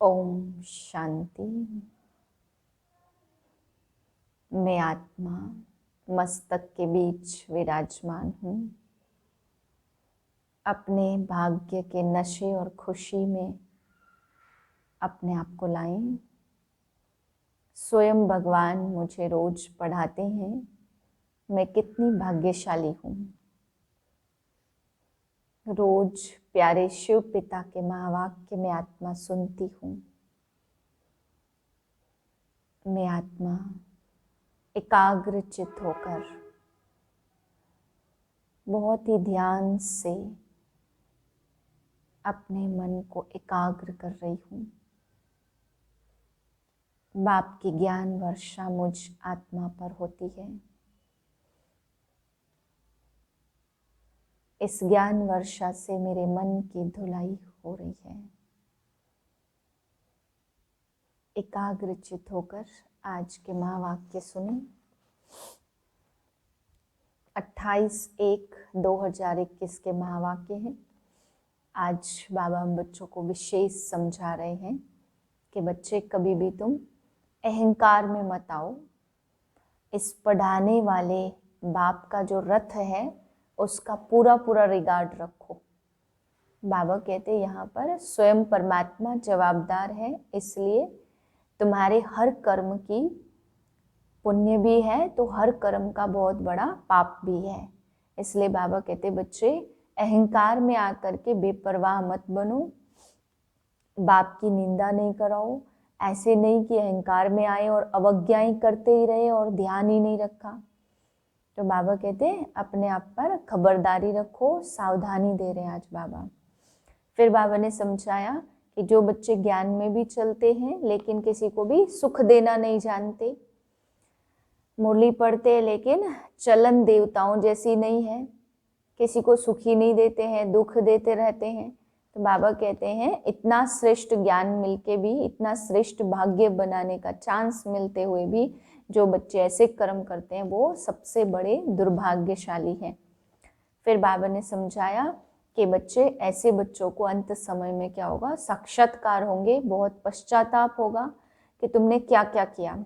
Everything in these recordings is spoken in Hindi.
ओम शांति। मैं आत्मा मस्तक के बीच विराजमान हूँ। अपने भाग्य के नशे और खुशी में अपने आप को लाएं। स्वयं भगवान मुझे रोज पढ़ाते हैं मैं कितनी भाग्यशाली हूँ। रोज प्यारे शिव पिता के महावाक्य में आत्मा सुनती हूँ। मैं आत्मा एकाग्रचित होकर बहुत ही ध्यान से अपने मन को एकाग्र कर रही हूँ। बाप की ज्ञान वर्षा मुझ आत्मा पर होती है। इस ज्ञान वर्षा से मेरे मन की धुलाई हो रही है। एकाग्रचित होकर आज के महावाक्य सुने। 28/1/2021 के महावाक्य हैं। आज बाबा हम बच्चों को विशेष समझा रहे हैं कि बच्चे कभी भी तुम अहंकार में मत आओ। इस पढ़ाने वाले बाप का जो रथ है उसका पूरा पूरा रिगार्ड रखो। बाबा कहते हैं यहाँ पर स्वयं परमात्मा जवाबदार है, इसलिए तुम्हारे हर कर्म की पुण्य भी है तो हर कर्म का बहुत बड़ा पाप भी है। इसलिए बाबा कहते बच्चे अहंकार में आकर के बेपरवाह मत बनो, बाप की निंदा नहीं कराओ। ऐसे नहीं कि अहंकार में आए और अवज्ञाएं करते ही रहे और ध्यान ही नहीं रखा। तो बाबा कहते अपने आप पर खबरदारी रखो, सावधानी दे रहे हैं आज बाबा। फिर बाबा ने समझाया कि जो बच्चे ज्ञान में भी चलते हैं लेकिन किसी को भी सुख देना नहीं जानते, मुरली पढ़ते हैं लेकिन चलन देवताओं जैसी नहीं है, किसी को सुखी नहीं देते हैं, दुख देते रहते हैं, तो बाबा कहते हैं इतना श्रेष्ठ ज्ञान मिलके भी, इतना श्रेष्ठ भाग्य बनाने का चांस मिलते हुए भी जो बच्चे ऐसे कर्म करते हैं वो सबसे बड़े दुर्भाग्यशाली हैं। फिर बाबा ने समझाया कि बच्चे ऐसे बच्चों को अंत समय में क्या होगा, साक्षात्कार होंगे, बहुत पश्चाताप होगा कि तुमने क्या क्या किया।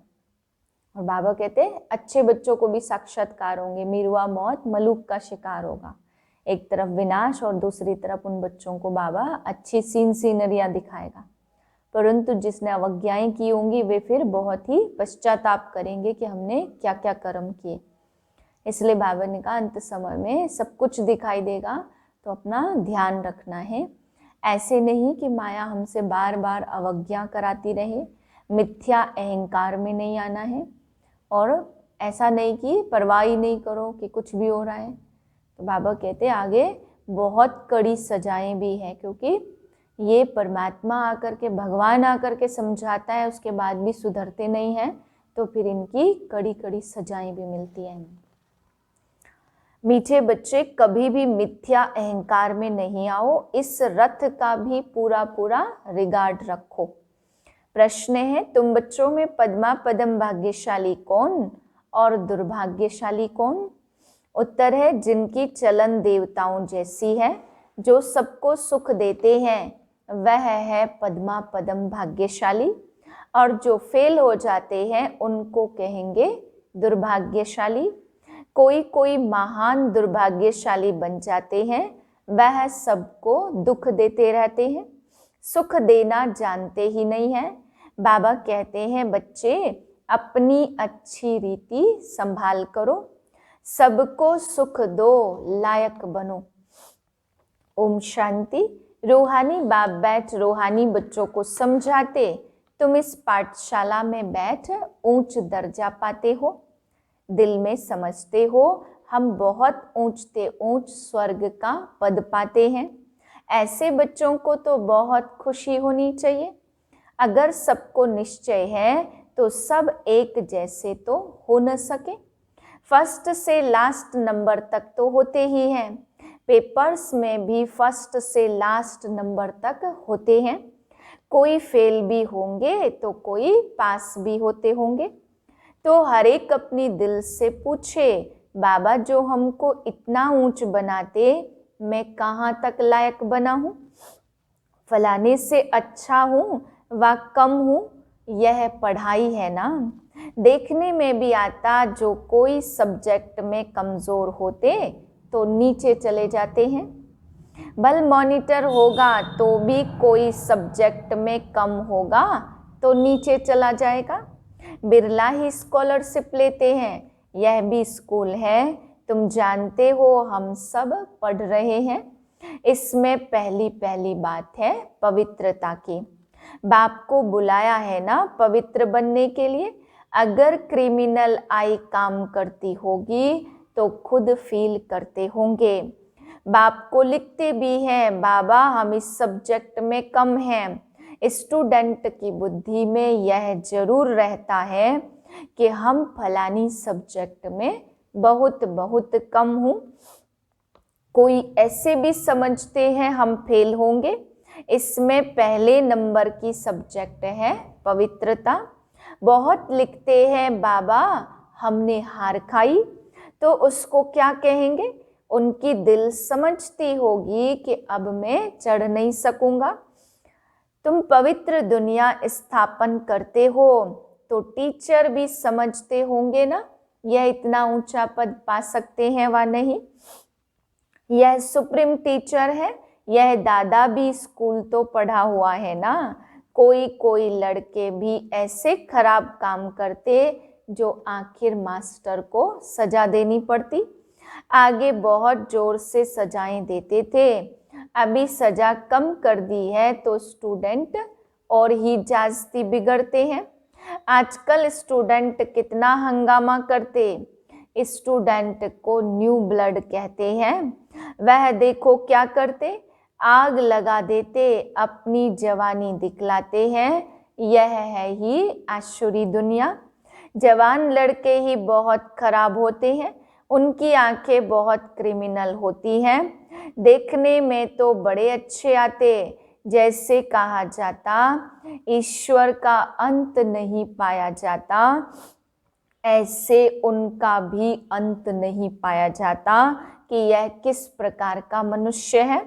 और बाबा कहते हैं अच्छे बच्चों को भी साक्षात्कार होंगे, मिरुआ मौत मलूक का शिकार होगा। एक तरफ विनाश और दूसरी तरफ उन बच्चों को बाबा अच्छी सीनरियां दिखाएगा। परंतु जिसने अवज्ञाएं की होंगी वे फिर बहुत ही पश्चाताप करेंगे कि हमने क्या क्या कर्म किए। इसलिए बाबा ने कहा अंत समय में सब कुछ दिखाई देगा तो अपना ध्यान रखना है। ऐसे नहीं कि माया हमसे बार बार अवज्ञा कराती रहे, मिथ्या अहंकार में नहीं आना है और ऐसा नहीं कि परवाह ही नहीं करो कि कुछ भी हो रहा है। तो बाबा कहते आगे बहुत कड़ी सजाएं भी हैं, क्योंकि ये परमात्मा आकर के, भगवान आकर के समझाता है, उसके बाद भी सुधरते नहीं हैं तो फिर इनकी कड़ी कड़ी सजाएं भी मिलती हैं। मीठे बच्चे कभी भी मिथ्या अहंकार में नहीं आओ, इस रथ का भी पूरा पूरा रिगार्ड रखो। प्रश्न है तुम बच्चों में पद्मा पदम भाग्यशाली कौन और दुर्भाग्यशाली कौन? उत्तर है जिनकी चलन देवताओं जैसी है, जो सबको सुख देते हैं वह है पद्मा पदम भाग्यशाली, और जो फेल हो जाते हैं उनको कहेंगे दुर्भाग्यशाली। कोई कोई महान दुर्भाग्यशाली बन जाते हैं, वह सबको दुख देते रहते हैं, सुख देना जानते ही नहीं है। बाबा कहते हैं बच्चे अपनी अच्छी रीति संभाल करो, सबको सुख दो, लायक बनो। ओम शांति। रूहानी बाप बैठ रूहानी बच्चों को समझाते, तुम इस पाठशाला में बैठ ऊंच दर्जा पाते हो, दिल में समझते हो हम बहुत ऊंचते ऊंच स्वर्ग का पद पाते हैं। ऐसे बच्चों को तो बहुत खुशी होनी चाहिए। अगर सबको निश्चय है तो सब एक जैसे तो हो न सके। फर्स्ट से लास्ट नंबर तक तो होते ही हैं, पेपर्स में भी फर्स्ट से लास्ट नंबर तक होते हैं। कोई फेल भी होंगे तो कोई पास भी होते होंगे। तो हर एक अपनी दिल से पूछे, बाबा जो हमको इतना ऊंच बनाते मैं कहाँ तक लायक बना हूँ? फलाने से अच्छा हूँ, व कम हूँ, यह पढ़ाई है ना। देखने में भी आता जो कोई सब्जेक्ट में कमज़ोर होते तो नीचे चले जाते हैं। भल मॉनिटर होगा तो भी कोई सब्जेक्ट में कम होगा तो नीचे चला जाएगा। बिरला ही स्कॉलरशिप लेते हैं, यह भी स्कूल है, तुम जानते हो हम सब पढ़ रहे हैं। इसमें पहली पहली बात है पवित्रता की। बाप को बुलाया है ना पवित्र बनने के लिए। अगर क्रिमिनल आई काम करती होगी तो खुद फील करते होंगे। बाप को लिखते भी हैं, बाबा हम इस सब्जेक्ट में कम हैं। स्टूडेंट की बुद्धि में यह जरूर रहता है कि हम फलानी सब्जेक्ट में बहुत बहुत कम हूँ। कोई ऐसे भी समझते हैं हम फेल होंगे। इसमें पहले नंबर की सब्जेक्ट है पवित्रता। बहुत लिखते हैं बाबा हमने हार खाई, तो उसको क्या कहेंगे? उनकी दिल समझती होगी कि अब मैं चढ़ नहीं सकूंगा। तुम पवित्र दुनिया स्थापन करते हो तो टीचर भी समझते होंगे ना यह इतना ऊंचा पद पा सकते हैं व नहीं। यह सुप्रीम टीचर है, यह दादा भी स्कूल तो पढ़ा हुआ है ना। कोई कोई लड़के भी ऐसे खराब काम करते जो आखिर मास्टर को सजा देनी पड़ती। आगे बहुत जोर से सजाएं देते थे, अभी सजा कम कर दी है तो स्टूडेंट और ही जास्ती बिगड़ते हैं। आजकल स्टूडेंट कितना हंगामा करते। स्टूडेंट को न्यू ब्लड कहते हैं। वह देखो क्या करते, आग लगा देते, अपनी जवानी दिखलाते हैं। यह है ही आसुरी दुनिया। जवान लड़के ही बहुत खराब होते हैं, उनकी आंखें बहुत क्रिमिनल होती हैं। देखने में तो बड़े अच्छे आते, जैसे कहा जाता ईश्वर का अंत नहीं पाया जाता, ऐसे उनका भी अंत नहीं पाया जाता कि यह किस प्रकार का मनुष्य है।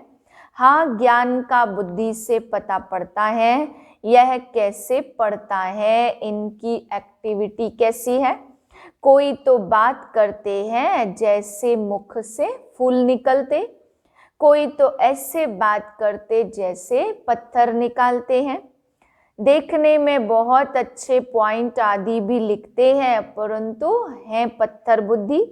हाँ, ज्ञान का बुद्धि से पता पड़ता है। यह कैसे पड़ता है, इनकी एक्टिविटी कैसी है। कोई तो बात करते हैं जैसे मुख से फूल निकलते, कोई तो ऐसे बात करते जैसे पत्थर निकालते हैं। देखने में बहुत अच्छे पॉइंट आदि भी लिखते हैं, परंतु हैं पत्थर बुद्धि।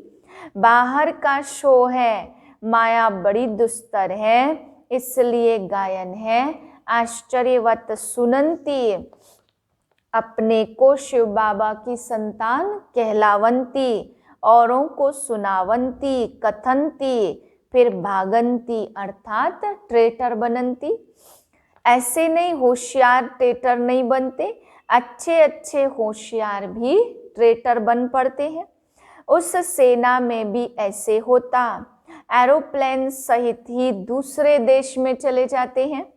बाहर का शो है, माया बड़ी दुस्तर है, इसलिए गायन है आश्चर्यवत सुनंती। अपने को शिव बाबा की संतान कहलावंती, औरों को सुनावंती कथनती, फिर भागंती अर्थात ट्रेटर बनंती। ऐसे नहीं, होशियार ट्रेटर नहीं बनते, अच्छे अच्छे होशियार भी ट्रेटर बन पड़ते हैं। उस सेना में भी ऐसे होता, एरोप्लेन सहित ही दूसरे देश में चले जाते हैं।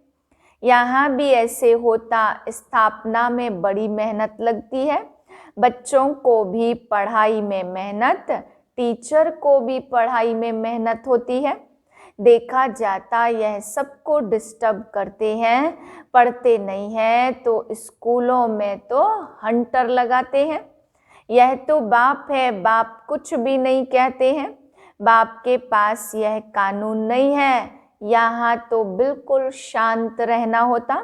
यहाँ भी ऐसे होता, स्थापना में बड़ी मेहनत लगती है, बच्चों को भी पढ़ाई में मेहनत, टीचर को भी पढ़ाई में मेहनत होती है। देखा जाता यह सबको डिस्टर्ब करते हैं, पढ़ते नहीं हैं तो स्कूलों में तो हंटर लगाते हैं। यह तो बाप है, बाप कुछ भी नहीं कहते हैं। बाप के पास यह कानून नहीं है, यहाँ तो बिल्कुल शांत रहना होता।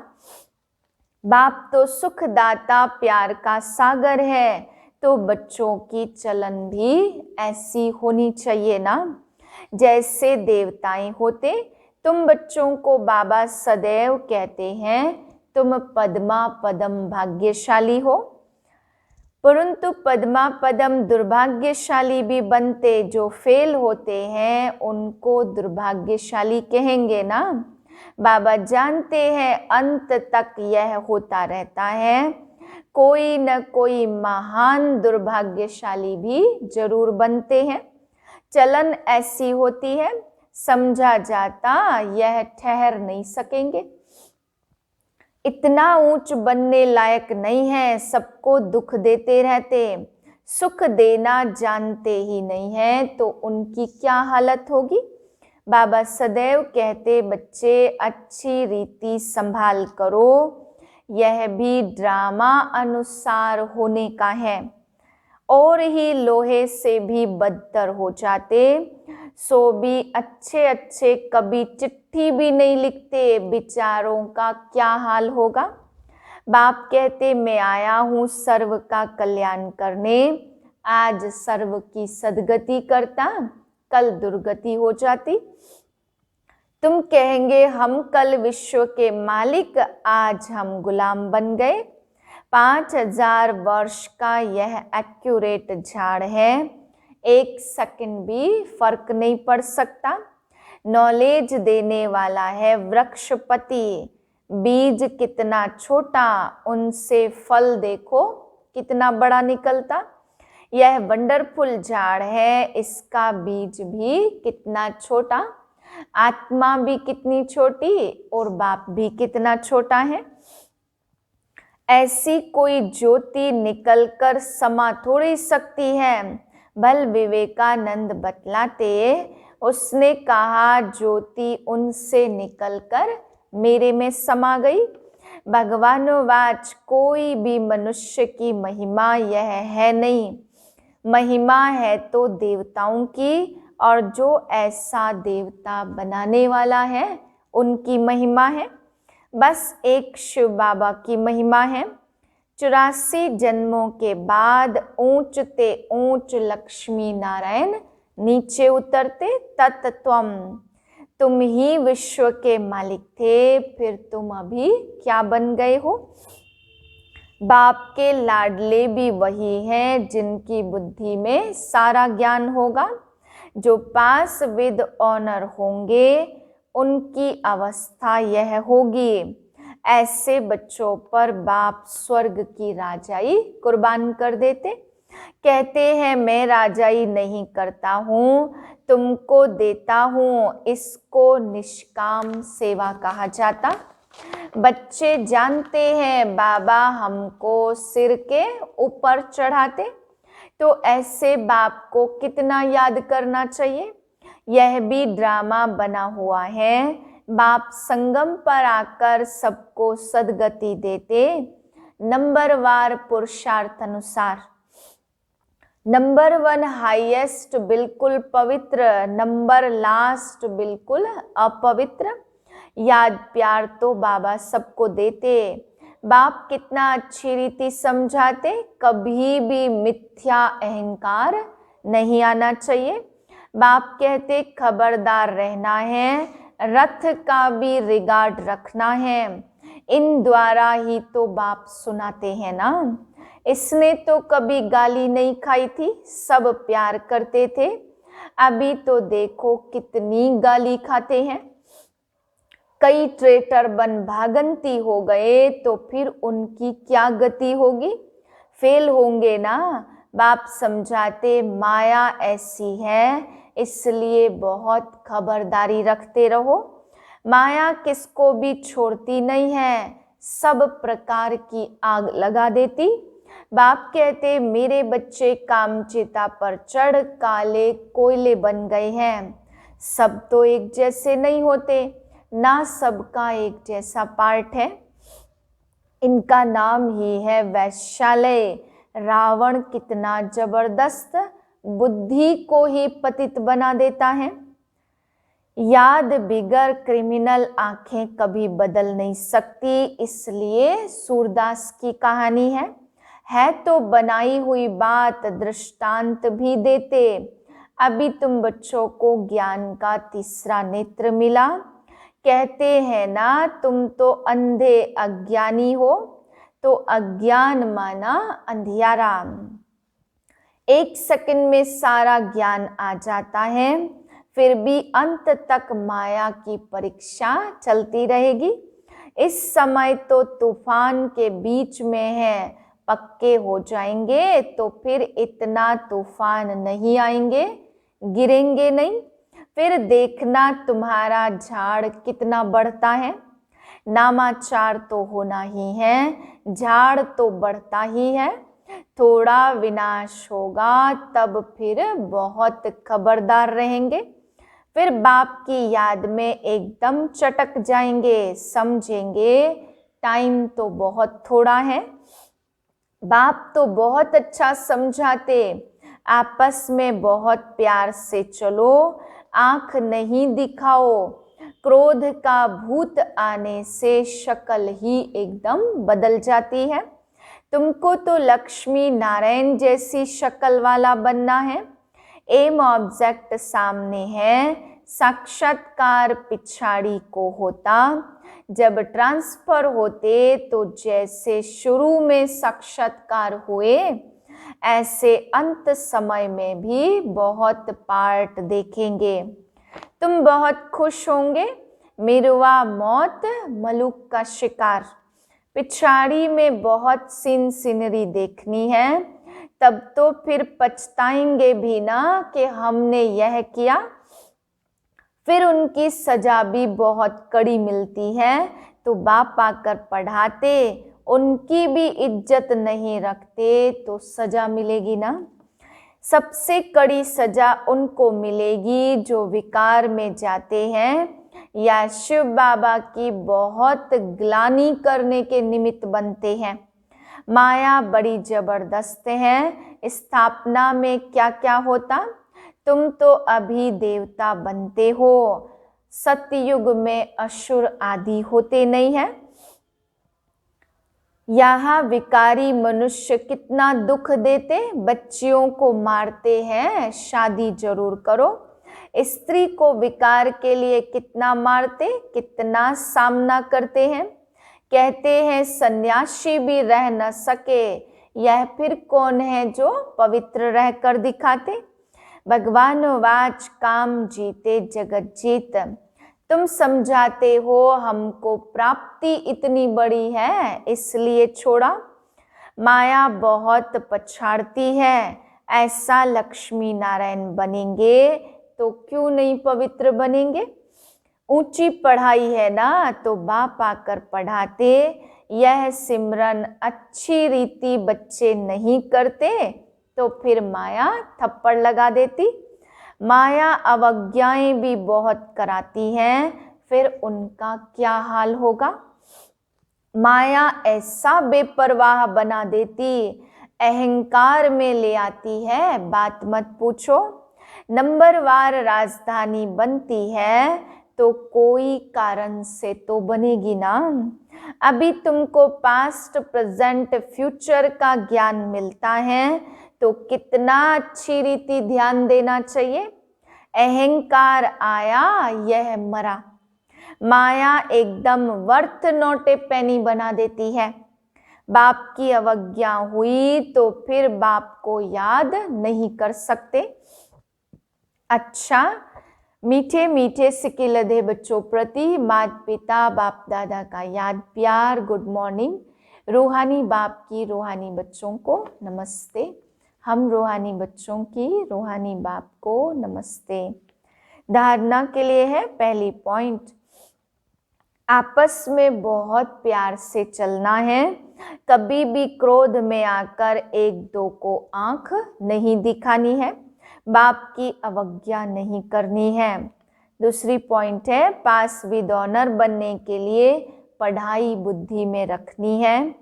बाप तो सुखदाता प्यार का सागर है, तो बच्चों की चलन भी ऐसी होनी चाहिए ना, जैसे देवताएं होते। तुम बच्चों को बाबा सदैव कहते हैं तुम पद्मा पदम भाग्यशाली हो, परंतु पद्मा पदम दुर्भाग्यशाली भी बनते। जो फेल होते हैं उनको दुर्भाग्यशाली कहेंगे ना। बाबा जानते हैं अंत तक यह होता रहता है, कोई न कोई महान दुर्भाग्यशाली भी जरूर बनते हैं। चलन ऐसी होती है, समझा जाता यह ठहर नहीं सकेंगे, इतना ऊंच बनने लायक नहीं है, सबको दुख देते रहते, सुख देना जानते ही नहीं है तो उनकी क्या हालत होगी। बाबा सदैव कहते बच्चे अच्छी रीति संभाल करो, यह भी ड्रामा अनुसार होने का है। और ही लोहे से भी बदतर हो जाते, सो भी अच्छे अच्छे कभी चिट्ठी भी नहीं लिखते, बेचारों का क्या हाल होगा। बाप कहते मैं आया हूँ सर्व का कल्याण करने, आज सर्व की सदगति करता, कल दुर्गति हो जाती। तुम कहेंगे हम कल विश्व के मालिक, आज हम गुलाम बन गए। 5000 वर्ष का यह एक्यूरेट झाड़ है, एक सेकंड भी फर्क नहीं पड़ सकता। नॉलेज देने वाला है वृक्षपति, बीज कितना छोटा, उनसे फल देखो कितना बड़ा निकलता। यह वंडरफुल झाड़ है, इसका बीज भी कितना छोटा, आत्मा भी कितनी छोटी और बाप भी कितना छोटा है। ऐसी कोई ज्योति निकलकर समा थोड़ी सकती है। भल विवेकानंद बतलाते, उसने कहा ज्योति उनसे निकलकर मेरे में समा गई। भगवानोवाच कोई भी मनुष्य की महिमा यह है नहीं, महिमा है तो देवताओं की, और जो ऐसा देवता बनाने वाला है उनकी महिमा है। बस एक शिव बाबा की महिमा है। 84 जन्मों के बाद ऊंचते ऊंच लक्ष्मी नारायण नीचे उतरते, तत्त्वम, तुम ही विश्व के मालिक थे, फिर तुम अभी क्या बन गए हो। बाप के लाडले भी वही हैं जिनकी बुद्धि में सारा ज्ञान होगा। जो पास विद ऑनर होंगे उनकी अवस्था यह होगी। ऐसे बच्चों पर बाप स्वर्ग की राजाई कुर्बान कर देते। कहते हैं मैं राजाई नहीं करता हूँ, तुमको देता हूँ, इसको निष्काम सेवा कहा जाता। बच्चे जानते हैं बाबा हमको सिर के ऊपर चढ़ाते, तो ऐसे बाप को कितना याद करना चाहिए। यह भी ड्रामा बना हुआ है। बाप संगम पर आकर सबको सदगति देते, नंबरवार पुरुषार्थ अनुसार। नंबर 1 हाईएस्ट बिल्कुल पवित्र, नंबर लास्ट बिल्कुल अपवित्र। याद प्यार तो बाबा सबको देते। बाप कितना अच्छी रीति समझाते, कभी भी मिथ्या अहंकार नहीं आना चाहिए। बाप कहते खबरदार रहना है, रथ का भी रिगार्ड रखना है। इन द्वारा ही तो बाप सुनाते हैं ना। इसने तो कभी गाली नहीं खाई थी, सब प्यार करते थे। अभी तो देखो कितनी गाली खाते हैं। कई ट्रेटर बन भागंती हो गए तो फिर उनकी क्या गति होगी, फेल होंगे ना। बाप समझाते माया ऐसी है, इसलिए बहुत खबरदारी रखते रहो। माया किसको भी छोड़ती नहीं है, सब प्रकार की आग लगा देती। बाप कहते मेरे बच्चे कामचिता पर चढ़ काले कोयले बन गए हैं। सब तो एक जैसे नहीं होते ना, सबका एक जैसा पार्ट है। इनका नाम ही है वैश्यालय। रावण कितना जबरदस्त, बुद्धि को ही पतित बना देता है। याद बिगर क्रिमिनल आंखें कभी बदल नहीं सकती, इसलिए सूरदास की कहानी है तो बनाई हुई बात, दृष्टांत भी देते। अभी तुम बच्चों को ज्ञान का तीसरा नेत्र मिला। कहते हैं ना तुम तो अंधे अज्ञानी हो, तो अज्ञान माना अंधियारा। एक सेकंड में सारा ज्ञान आ जाता है, फिर भी अंत तक माया की परीक्षा चलती रहेगी। इस समय तो तूफान के बीच में है, पक्के हो जाएंगे तो फिर इतना तूफान नहीं आएंगे, गिरेंगे नहीं। फिर देखना तुम्हारा झाड़ कितना बढ़ता है। नामाचार तो होना ही है, झाड़ तो बढ़ता ही है। थोड़ा विनाश होगा तब फिर बहुत खबरदार रहेंगे। फिर बाप की याद में एकदम चटक जाएंगे, समझेंगे टाइम तो बहुत थोड़ा है। बाप तो बहुत अच्छा समझाते, आपस में बहुत प्यार से चलो, आंख नहीं दिखाओ, क्रोध का भूत आने से शक्ल ही एकदम बदल जाती है। तुमको तो लक्ष्मी नारायण जैसी शक्ल वाला बनना है। एम ऑब्जेक्ट सामने है, साक्षात्कार पिछाड़ी को होता। जब ट्रांसफर होते तो जैसे शुरू में साक्षात्कार हुए, ऐसे अंत समय में भी बहुत पार्ट देखेंगे। तुम बहुत खुश होंगे। मिरवा मौत मलुक का शिकार, पिछाड़ी में बहुत सीन सीनरी देखनी है। तब तो फिर पछताएंगे भी ना कि हमने यह किया। फिर उनकी सजा भी बहुत कड़ी मिलती है, तो बाप आकर पढ़ाते, उनकी भी इज्जत नहीं रखते तो सजा मिलेगी ना। सबसे कड़ी सजा उनको मिलेगी जो विकार में जाते हैं या शिव बाबा की बहुत ग्लानि करने के निमित्त बनते हैं। माया बड़ी जबरदस्त है। स्थापना में क्या क्या होता, तुम तो अभी देवता बनते हो, सतयुग में असुर आदि होते नहीं है। यहाँ विकारी मनुष्य कितना दुख देते, बच्चियों को मारते हैं, शादी जरूर करो। स्त्री को विकार के लिए कितना मारते, कितना सामना करते हैं। कहते हैं सन्यासी भी रह न सके, यह फिर कौन है जो पवित्र रहकर दिखाते। भगवान वाच काम जीते जगत जीत, तुम समझाते हो हमको प्राप्ति इतनी बड़ी है इसलिए छोड़ा। माया बहुत पछाड़ती है, ऐसा लक्ष्मी नारायण बनेंगे तो क्यों नहीं पवित्र बनेंगे। ऊंची पढ़ाई है ना, तो बाप आकर पढ़ाते, यह सिमरन अच्छी रीति बच्चे नहीं करते तो फिर माया थप्पड़ लगा देती। माया अवज्ञाएं भी बहुत कराती हैं, फिर उनका क्या हाल होगा। माया ऐसा बेपरवाह बना देती, अहंकार में ले आती है, बात मत पूछो। नंबरवार राजधानी बनती है तो कोई कारण से तो बनेगी ना। अभी तुमको पास्ट प्रेजेंट फ्यूचर का ज्ञान मिलता है तो कितना अच्छी रीति ध्यान देना चाहिए। अहंकार आया, यह मरा। माया एकदम वर्थ नॉट ए पेनी बना देती है। बाप की अवज्ञा हुई तो फिर बाप को याद नहीं कर सकते। अच्छा, मीठे मीठे सिकिलधे बच्चों प्रति माता पिता बाप दादा का याद प्यार गुड मॉर्निंग। रूहानी बाप की रूहानी बच्चों को नमस्ते। हम रूहानी बच्चों की रूहानी बाप को नमस्ते। धारणा के लिए है पहली पॉइंट, आपस में बहुत प्यार से चलना है। कभी भी क्रोध में आकर एक दो को आंख नहीं दिखानी है। बाप की अवज्ञा नहीं करनी है। दूसरी पॉइंट है, पास विद ऑनर बनने के लिए पढ़ाई बुद्धि में रखनी है।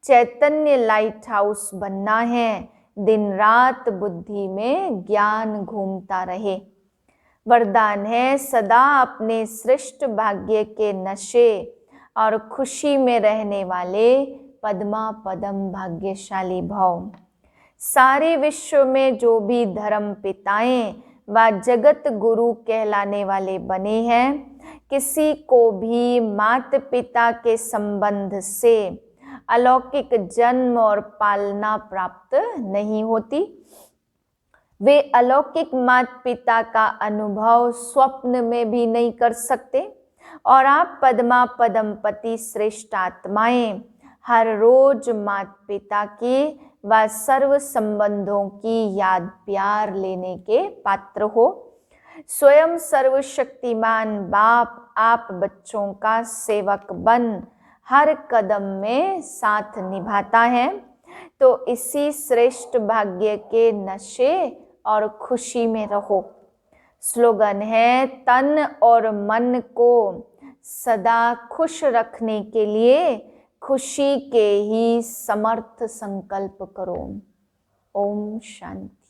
चैतन्य लाइट हाउस बनना है, दिन रात बुद्धि में ज्ञान घूमता रहे। वरदान है, सदा अपने श्रेष्ठ भाग्य के नशे और खुशी में रहने वाले पद्मा पदम भाग्यशाली भव। सारे विश्व में जो भी धर्म पिताएं व जगत गुरु कहलाने वाले बने हैं, किसी को भी माता पिता के संबंध से अलौकिक जन्म और पालना प्राप्त नहीं होती। वे अलौकिक माता पिता का अनुभव स्वप्न में भी नहीं कर सकते। और आप पद्मा पदमपति श्रेष्ठ आत्माएं हर रोज माता पिता की व सर्व संबंधों की याद प्यार लेने के पात्र हो। स्वयं सर्वशक्तिमान बाप आप बच्चों का सेवक बन हर कदम में साथ निभाता है। तो इसी श्रेष्ठ भाग्य के नशे और खुशी में रहो। स्लोगन है, तन और मन को सदा खुश रखने के लिए खुशी के ही समर्थ संकल्प करो। ओम शांति।